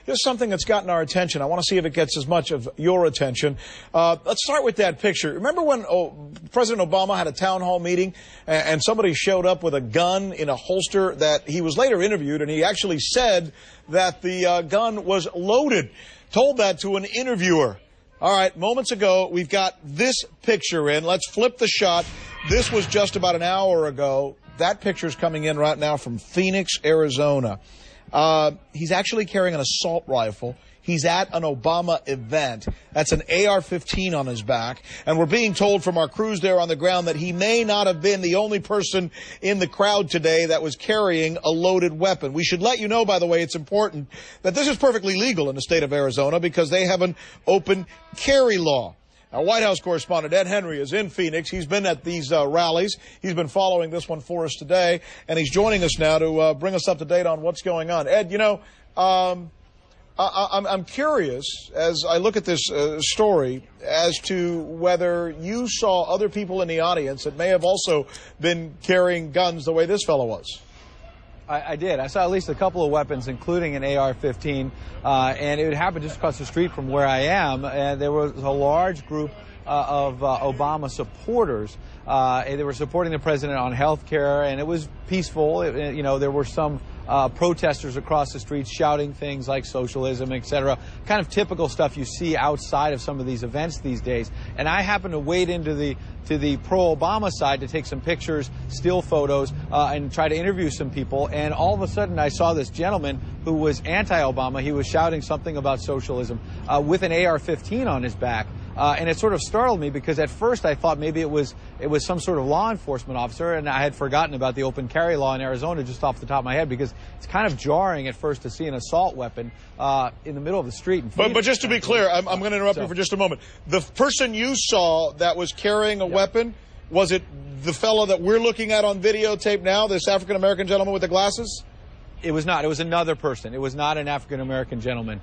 This is something that's gotten our attention. I want to see if it gets as much of your attention. Let's start with that picture. Remember when President Obama had a town hall meeting and somebody showed up with a gun in a holster that he was later interviewed, and he actually said that the gun was loaded, told that to an interviewer. All right, moments ago, we've got this picture in. Let's flip the shot. This was just about an hour ago. That picture's coming in right now from Phoenix, Arizona. He's actually carrying an assault rifle. He's at an Obama event. That's an AR-15 on his back. And we're being told from our crews there on the ground that he may not have been the only person in the crowd today that was carrying a loaded weapon. We should let you know, by the way, it's important that this is perfectly legal in the state of Arizona because they have an open carry law. Now, White House correspondent Ed Henry is in Phoenix. He's been at these rallies. He's been following this one for us today, and he's joining us now to bring us up to date on what's going on. Ed, you know, I'm curious, as I look at this story, as to whether you saw other people in the audience that may have also been carrying guns the way this fellow was. I did. I saw at least a couple of weapons, including an AR-15, and it happened just across the street from where I am. And there was a large group of Obama supporters. They were supporting the president on health care, and it was peaceful. You know, there were some protesters across the street shouting things like socialism, etc. Kind of typical stuff you see outside of some of these events these days. And I happened to wade into the pro-Obama side to take some pictures, still photos, and try to interview some people. And all of a sudden, I saw this gentleman who was anti-Obama. He was shouting something about socialism with an AR-15 on his back. And it sort of startled me because at first I thought maybe it was some sort of law enforcement officer, and I had forgotten about the open carry law in Arizona just off the top of my head because it's kind of jarring at first to see an assault weapon in the middle of the street. But just to be clear, I'm going to interrupt you for just a moment. The person you saw that was carrying a weapon, was it the fellow that we're looking at on videotape now, this African-American gentleman with the glasses? It was not. It was another person. It was not an African-American gentleman.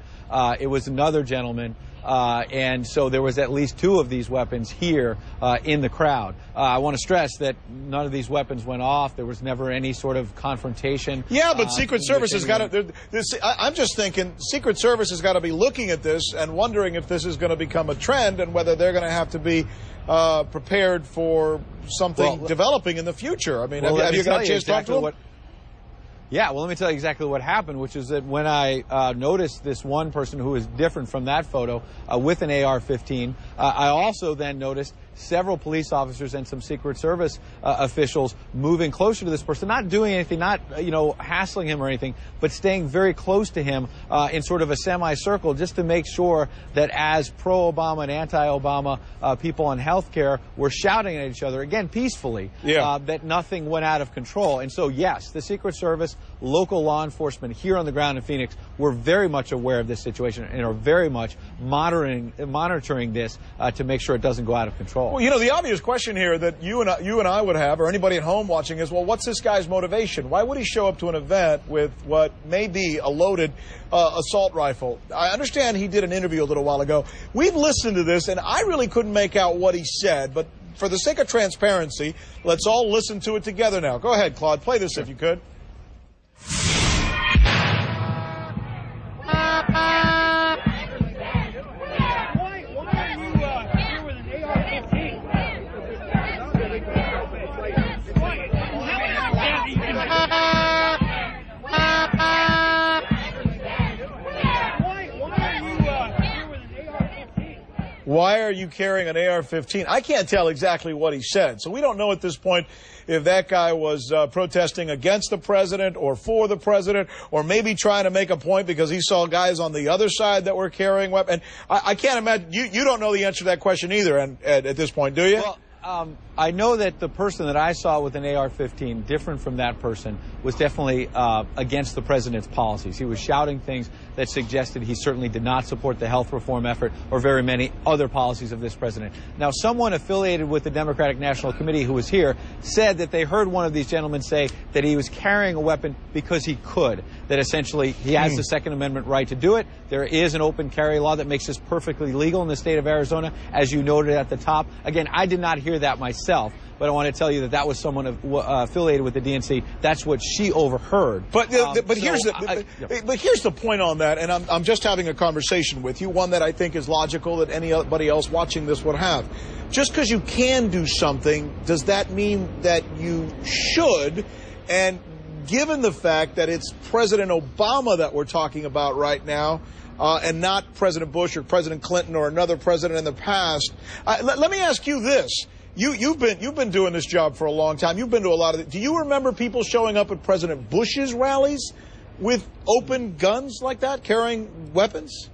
It was another gentleman. And so there was at least two of these weapons here in the crowd. I want to stress that none of these weapons went off. There was never any sort of confrontation. Yeah, but Secret Service has got to... I'm just thinking Secret Service has got to be looking at this and wondering if this is going to become a trend and whether they're going to have to be prepared for something developing in the future. I mean, have you got a chance to talk to them? Yeah, well, let me tell you exactly what happened, which is that when I noticed this one person who was different from that photo with an AR-15, I also then noticed several police officers and some Secret Service officials moving closer to this person, not doing anything, not, hassling him or anything, but staying very close to him in sort of a semicircle just to make sure that as pro-Obama and anti-Obama people on health care were shouting at each other, again, peacefully, that nothing went out of control. And so, yes, the Secret Service, local law enforcement here on the ground in Phoenix were very much aware of this situation and are very much monitoring this to make sure it doesn't go out of control. Well, the obvious question here that you and I would have, or anybody at home watching, is, well, what's this guy's motivation? Why would he show up to an event with what may be a loaded assault rifle? I understand he did an interview a little while ago. We've listened to this, and I really couldn't make out what he said, but for the sake of transparency, let's all listen to it together now. Go ahead, Claude. Play this if you could. Why are you carrying an AR-15? I can't tell exactly what he said, so we don't know at this point if that guy was protesting against the president or for the president, or maybe trying to make a point because he saw guys on the other side that were carrying weapons. I can't imagine. You don't know the answer to that question either, Ed, at this point, do you? Well, I know that the person that I saw with an AR-15, different from that person, was definitely against the president's policies. He was shouting things that suggested he certainly did not support the health reform effort or very many other policies of this president. Now, someone affiliated with the Democratic National Committee who was here said that they heard one of these gentlemen say that he was carrying a weapon because he could, that essentially he has the Second Amendment right to do it. There is an open carry law that makes this perfectly legal in the state of Arizona, as you noted at the top. Again, I did not hear that myself. myself, but I want to tell you that that was someone affiliated with the DNC. That's what she overheard. But here's the point on that, and I'm just having a conversation with you, one that I think is logical that anybody else watching this would have. Just because you can do something, does that mean that you should? And given the fact that it's President Obama that we're talking about right now, and not President Bush or President Clinton or another president in the past, let me ask you this. You've been doing this job for a long time. You've been to a lot of it. Do you remember people showing up at President Bush's rallies with open guns like that, carrying weapons?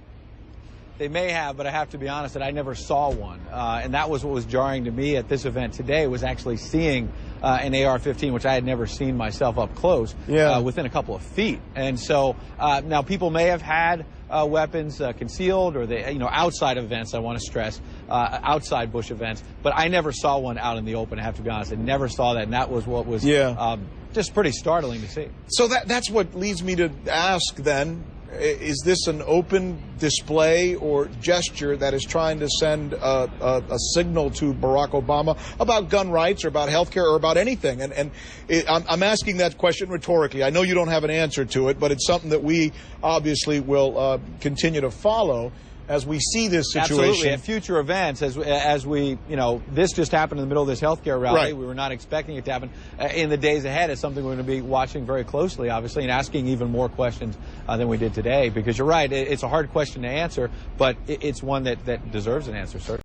They may have, but I have to be honest that I never saw one. And that was what was jarring to me at this event today, was actually seeing an AR-15, which I had never seen myself up close, within a couple of feet. And so now people may have had weapons concealed, or they, outside events, I want to stress, outside Bush events. But I never saw one out in the open, I have to be honest. I never saw that, and that was what was just pretty startling to see. So that's what leads me to ask then, is this an open display or gesture that is trying to send a signal to Barack Obama about gun rights or about health care or about anything? And I'm asking that question rhetorically. I know you don't have an answer to it, but it's something that we obviously will continue to follow as we see this situation. Absolutely. At future events, as we, this just happened in the middle of this healthcare rally. Right. We were not expecting it to happen. In the days ahead, it's something we're going to be watching very closely, obviously, and asking even more questions than we did today. Because you're right, it's a hard question to answer, but it's one that deserves an answer, certainly.